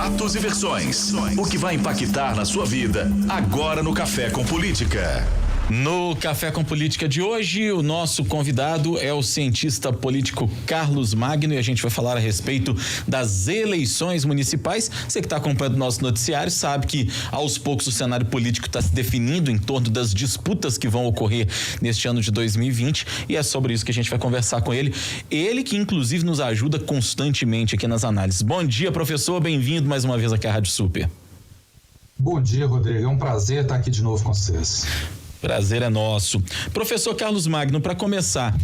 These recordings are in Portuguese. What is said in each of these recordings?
fatos e versões. O que vai impactar na sua vida agora no Café com Política. No Café com Política de hoje, o nosso convidado é o cientista político Carlos Magno e a gente vai falar a respeito das eleições municipais. Você que está acompanhando o nosso noticiário sabe que aos poucos o cenário político está se definindo em torno das disputas que vão ocorrer neste ano de 2020 e é sobre isso que a gente vai conversar com ele. Ele que inclusive nos ajuda constantemente aqui nas análises. Bom dia, professor, bem-vindo mais uma vez aqui à Rádio Super. Bom dia, Rodrigo, é um prazer estar aqui de novo com vocês. Prazer é nosso. Professor Carlos Magno, para começar,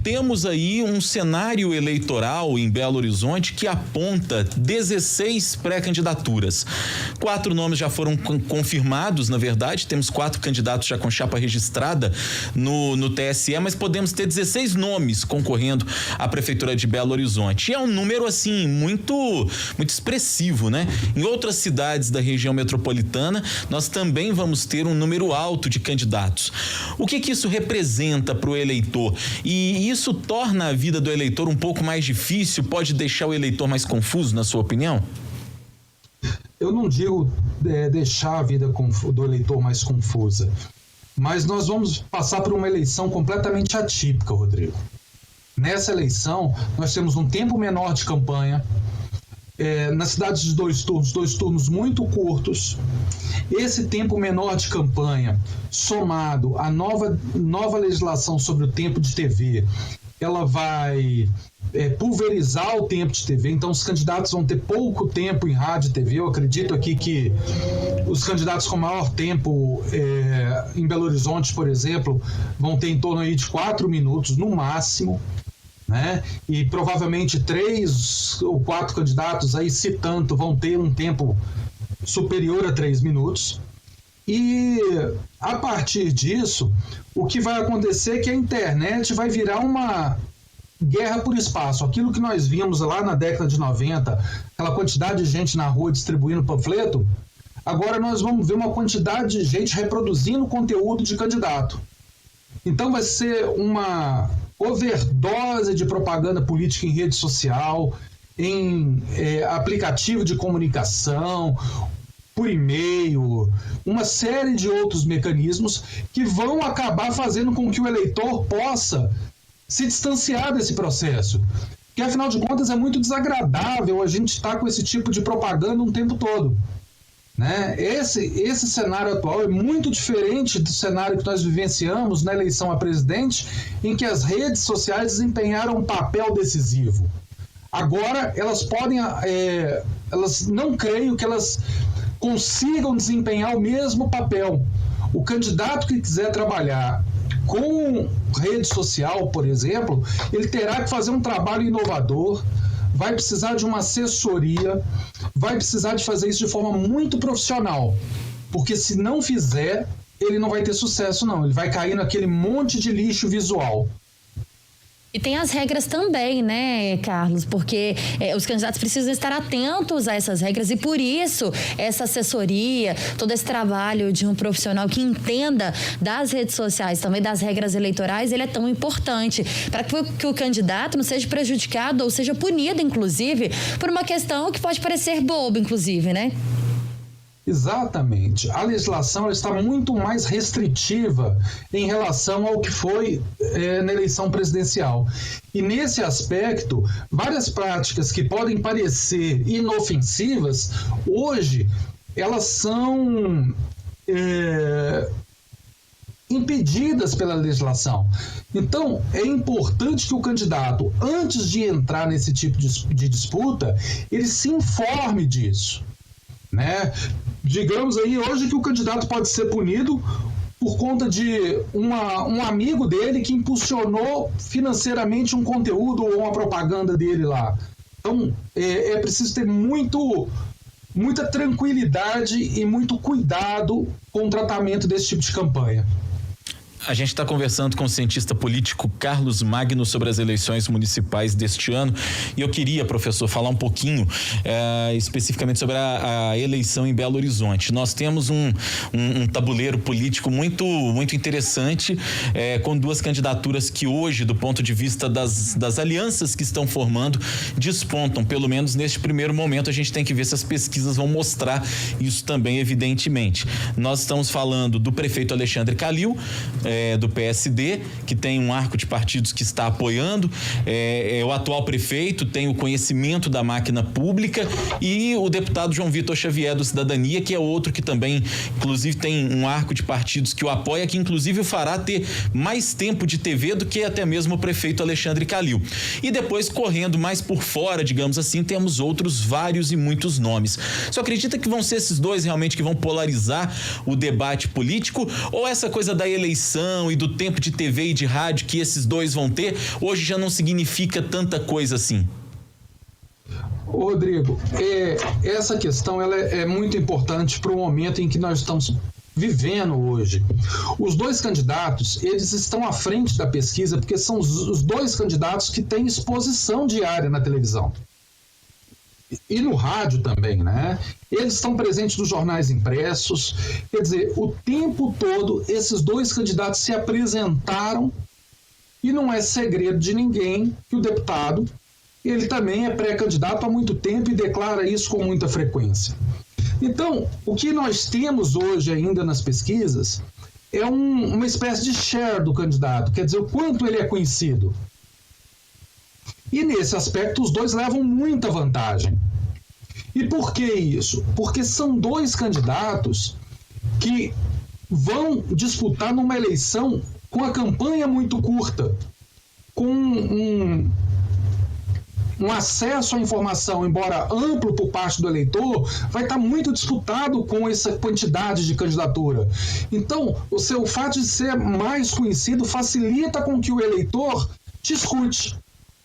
temos aí um cenário eleitoral em Belo Horizonte que aponta 16 pré-candidaturas. 4 nomes já foram confirmados, na verdade, temos 4 candidatos já com chapa registrada no TSE, mas podemos ter 16 nomes concorrendo à Prefeitura de Belo Horizonte. E é um número, assim, muito expressivo, né? Em outras cidades da região metropolitana, nós também vamos ter um número alto de candidatos. O que isso representa para o eleitor? E isso torna a vida do eleitor um pouco mais difícil? Pode deixar o eleitor mais confuso, na sua opinião? Eu não digo deixar a vida do eleitor mais confusa, mas nós vamos passar por uma eleição completamente atípica, Rodrigo. Nessa eleição, nós temos um tempo menor de campanha, nas cidades de 2 turnos muito curtos. Esse tempo menor de campanha, somado à nova legislação sobre o tempo de TV, ela vai pulverizar o tempo de TV, então os candidatos vão ter pouco tempo em rádio e TV. Eu acredito aqui que os candidatos com maior tempo em Belo Horizonte, por exemplo, vão ter em torno aí de 4 minutos no máximo, né? E provavelmente 3 ou 4 candidatos aí, se tanto, vão ter um tempo superior a 3 minutos. E a partir disso, o que vai acontecer é que a internet vai virar uma guerra por espaço. Aquilo que nós vimos lá na década de 90, aquela quantidade de gente na rua distribuindo panfleto, agora nós vamos ver uma quantidade de gente reproduzindo conteúdo de candidato. Então vai ser uma overdose de propaganda política em rede social, em aplicativo de comunicação, por e-mail, uma série de outros mecanismos que vão acabar fazendo com que o eleitor possa se distanciar desse processo. Porque, afinal de contas, é muito desagradável a gente estar com esse tipo de propaganda o tempo todo, né? Esse cenário atual é muito diferente do cenário que nós vivenciamos na eleição a presidente, em que as redes sociais desempenharam um papel decisivo. Agora, elas podem, elas não creio que elas consigam desempenhar o mesmo papel. O candidato que quiser trabalhar com rede social, por exemplo, ele terá que fazer um trabalho inovador, vai precisar de uma assessoria, vai precisar de fazer isso de forma muito profissional, porque se não fizer, ele não vai ter sucesso não, ele vai cair naquele monte de lixo visual. E tem as regras também, né, Carlos? Porque os candidatos precisam estar atentos a essas regras e por isso essa assessoria, todo esse trabalho de um profissional que entenda das redes sociais, também das regras eleitorais, ele é tão importante para que o candidato não seja prejudicado ou seja punido, inclusive, por uma questão que pode parecer boba, inclusive, né? Exatamente. A legislação está muito mais restritiva em relação ao que foi na eleição presidencial. E nesse aspecto, várias práticas que podem parecer inofensivas, hoje, elas são impedidas pela legislação. Então, é importante que o candidato, antes de entrar nesse tipo de disputa, ele se informe disso, né? Digamos aí hoje que o candidato pode ser punido por conta de um amigo dele que impulsionou financeiramente um conteúdo ou uma propaganda dele lá. Então é preciso ter muita tranquilidade e muito cuidado com o tratamento desse tipo de campanha. A gente está conversando com o cientista político Carlos Magno sobre as eleições municipais deste ano e eu queria, professor, falar um pouquinho especificamente sobre a eleição em Belo Horizonte. Nós temos um tabuleiro político muito interessante, com duas candidaturas que hoje, do ponto de vista das alianças que estão formando, despontam, pelo menos neste primeiro momento. A gente tem que ver se as pesquisas vão mostrar isso também, evidentemente. Nós estamos falando do prefeito Alexandre Calil, do PSD, que tem um arco de partidos que está apoiando, o atual prefeito tem o conhecimento da máquina pública, e o deputado João Vitor Xavier do Cidadania, que é outro que também, inclusive, tem um arco de partidos que o apoia, que inclusive o fará ter mais tempo de TV do que até mesmo o prefeito Alexandre Calil. E depois, correndo mais por fora, digamos assim, temos outros vários e muitos nomes. Você acredita que vão ser esses dois realmente que vão polarizar o debate político, ou essa coisa da eleição e do tempo de TV e de rádio que esses dois vão ter, hoje já não significa tanta coisa assim? Rodrigo, essa questão ela é muito importante para o momento em que nós estamos vivendo hoje. Os dois candidatos, eles estão à frente da pesquisa porque são os dois candidatos que têm exposição diária na televisão. E no rádio também, né? Eles estão presentes nos jornais impressos. Quer dizer, o tempo todo esses dois candidatos se apresentaram, e não é segredo de ninguém que o deputado, ele também é pré-candidato há muito tempo e declara isso com muita frequência. Então, o que nós temos hoje ainda nas pesquisas é uma espécie de share do candidato, quer dizer, o quanto ele é conhecido. E nesse aspecto os dois levam muita vantagem. E por que isso? Porque são dois candidatos que vão disputar numa eleição com a campanha muito curta, com um acesso à informação, embora amplo por parte do eleitor, vai estar muito disputado com essa quantidade de candidatura. Então, o fato de ser mais conhecido facilita com que o eleitor discute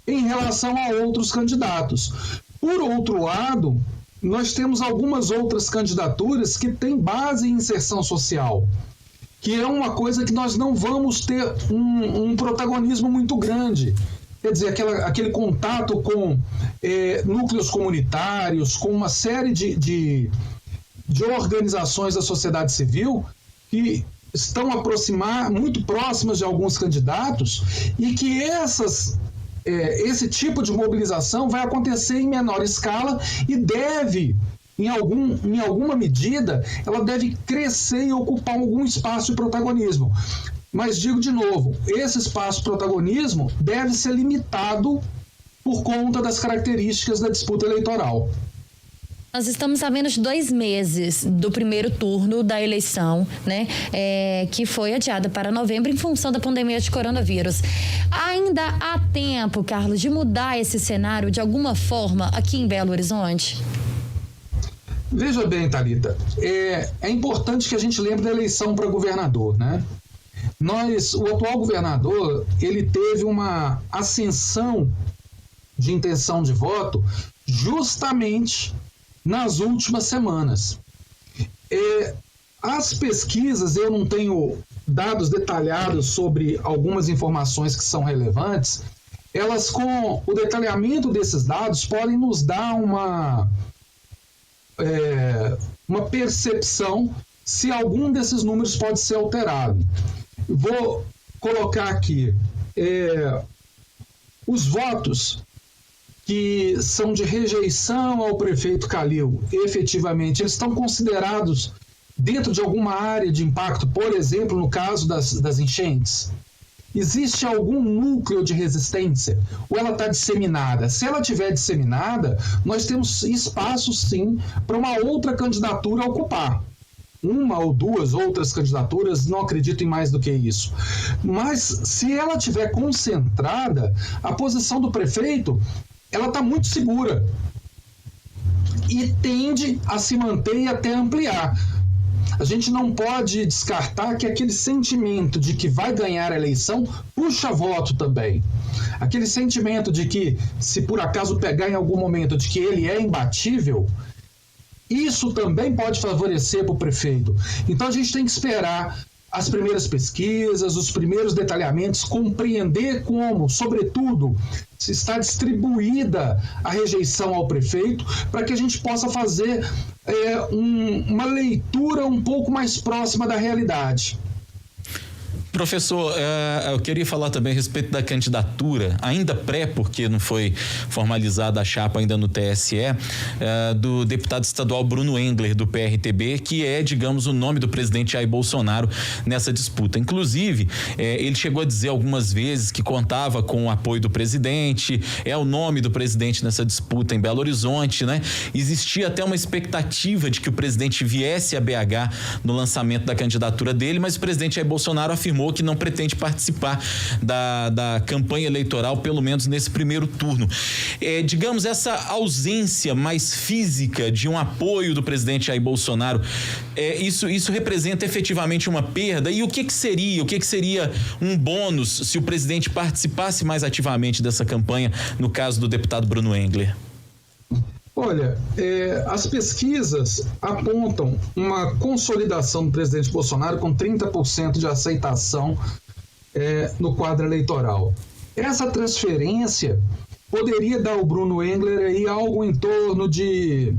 em relação a outros candidatos. Por outro lado, nós temos algumas outras candidaturas que têm base em inserção social, que é uma coisa que nós não vamos ter um protagonismo muito grande. Quer dizer, aquele contato com núcleos comunitários, com uma série de organizações da sociedade civil que estão muito próximas de alguns candidatos, e que esse tipo de mobilização vai acontecer em menor escala e deve, em alguma medida, ela deve crescer e ocupar algum espaço de protagonismo. Mas digo de novo, esse espaço de protagonismo deve ser limitado por conta das características da disputa eleitoral. Nós estamos a menos de 2 meses do primeiro turno da eleição, né? Que foi adiada para novembro em função da pandemia de coronavírus. Ainda há tempo, Carlos, de mudar esse cenário de alguma forma aqui em Belo Horizonte? Veja bem, Thalita, é importante que a gente lembre da eleição para governador, né? O atual governador, ele teve uma ascensão de intenção de voto justamente nas últimas semanas. As pesquisas, eu não tenho dados detalhados sobre algumas informações que são relevantes, elas, com o detalhamento desses dados, podem nos dar uma percepção se algum desses números pode ser alterado. Vou colocar aqui os votos que são de rejeição ao prefeito Calil, efetivamente, eles estão considerados dentro de alguma área de impacto, por exemplo, no caso das enchentes? Existe algum núcleo de resistência? Ou ela está disseminada? Se ela estiver disseminada, nós temos espaço, sim, para uma outra candidatura ocupar. Uma ou duas outras candidaturas, não acredito em mais do que isso. Mas, se ela estiver concentrada, a posição do prefeito, ela está muito segura e tende a se manter e até ampliar. A gente não pode descartar que aquele sentimento de que vai ganhar a eleição puxa voto também. Aquele sentimento de que, se por acaso pegar em algum momento, de que ele é imbatível, isso também pode favorecer para o prefeito. Então a gente tem que esperar as primeiras pesquisas, os primeiros detalhamentos, compreender como, sobretudo, se está distribuída a rejeição ao prefeito, para que a gente possa fazer uma leitura um pouco mais próxima da realidade. Professor, eu queria falar também a respeito da candidatura, ainda porque não foi formalizada a chapa ainda no TSE, do deputado estadual Bruno Engler, do PRTB, que é, digamos, o nome do presidente Jair Bolsonaro nessa disputa. Inclusive, ele chegou a dizer algumas vezes que contava com o apoio do presidente, é o nome do presidente nessa disputa em Belo Horizonte, né? Existia até uma expectativa de que o presidente viesse a BH no lançamento da candidatura dele, mas o presidente Jair Bolsonaro afirmou que não pretende participar da campanha eleitoral, pelo menos nesse primeiro turno. Digamos, essa ausência mais física de um apoio do presidente Jair Bolsonaro, isso representa efetivamente uma perda? E o que seria um bônus se o presidente participasse mais ativamente dessa campanha, no caso do deputado Bruno Engler? Olha, as pesquisas apontam uma consolidação do presidente Bolsonaro com 30% de aceitação no quadro eleitoral. Essa transferência poderia dar ao Bruno Engler aí algo em torno de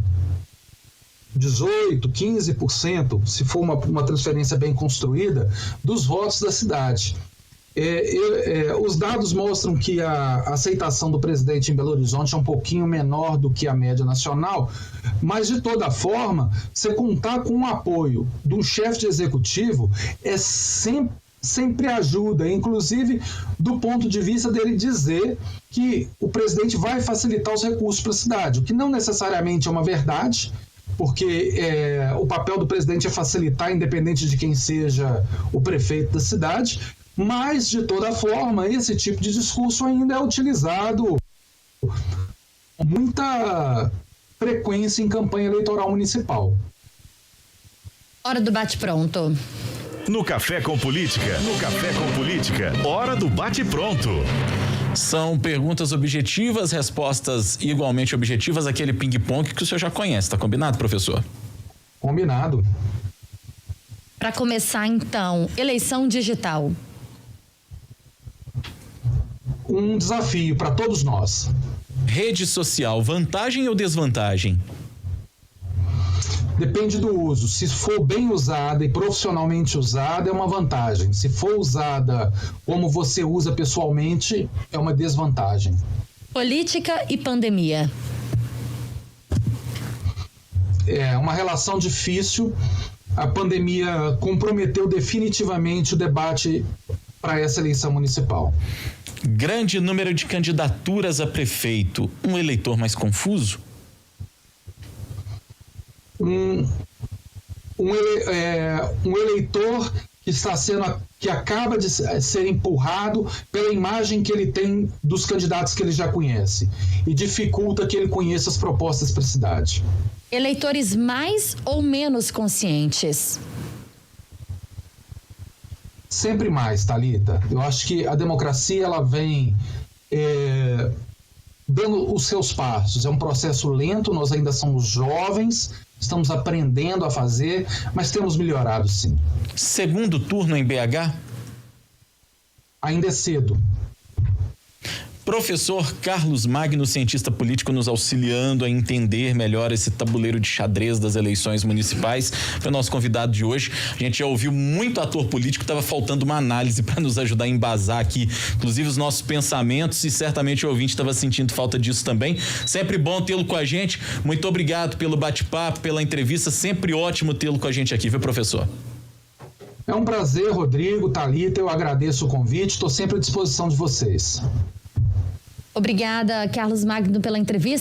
18%, 15%, se for uma transferência bem construída, dos votos da cidade. Os dados mostram que a aceitação do presidente em Belo Horizonte é um pouquinho menor do que a média nacional, mas de toda forma, você contar com o apoio de um chefe de executivo sempre ajuda, inclusive do ponto de vista dele dizer que o presidente vai facilitar os recursos para a cidade, o que não necessariamente é uma verdade, porque o papel do presidente é facilitar, independente de quem seja o prefeito da cidade. Mas, de toda forma, esse tipo de discurso ainda é utilizado com muita frequência em campanha eleitoral municipal. Hora do bate-pronto. No Café com Política, hora do bate-pronto. São perguntas objetivas, respostas igualmente objetivas, aquele ping-pong que o senhor já conhece, tá combinado, professor? Combinado. Para começar, então, eleição digital. Um desafio para todos nós. Rede social, vantagem ou desvantagem? Depende do uso. Se for bem usada e profissionalmente usada, é uma vantagem. Se for usada como você usa pessoalmente, é uma desvantagem. Política e pandemia. É uma relação difícil. A pandemia comprometeu definitivamente o debate para essa eleição municipal. Grande número de candidaturas a prefeito, um eleitor mais confuso? Um eleitor que acaba de ser empurrado pela imagem que ele tem dos candidatos que ele já conhece e dificulta que ele conheça as propostas para a cidade. Eleitores mais ou menos conscientes? Sempre mais, Thalita. Eu acho que a democracia ela vem dando os seus passos. É um processo lento, nós ainda somos jovens, estamos aprendendo a fazer, mas temos melhorado, sim. Segundo turno em BH? Ainda é cedo. Professor Carlos Magno, cientista político, nos auxiliando a entender melhor esse tabuleiro de xadrez das eleições municipais. Foi nosso convidado de hoje. A gente já ouviu muito ator político, estava faltando uma análise para nos ajudar a embasar aqui, inclusive os nossos pensamentos, e certamente o ouvinte estava sentindo falta disso também. Sempre bom tê-lo com a gente. Muito obrigado pelo bate-papo, pela entrevista. Sempre ótimo tê-lo com a gente aqui, viu, professor? É um prazer, Rodrigo, Thalita. Eu agradeço o convite. Estou sempre à disposição de vocês. Obrigada, Carlos Magno, pela entrevista.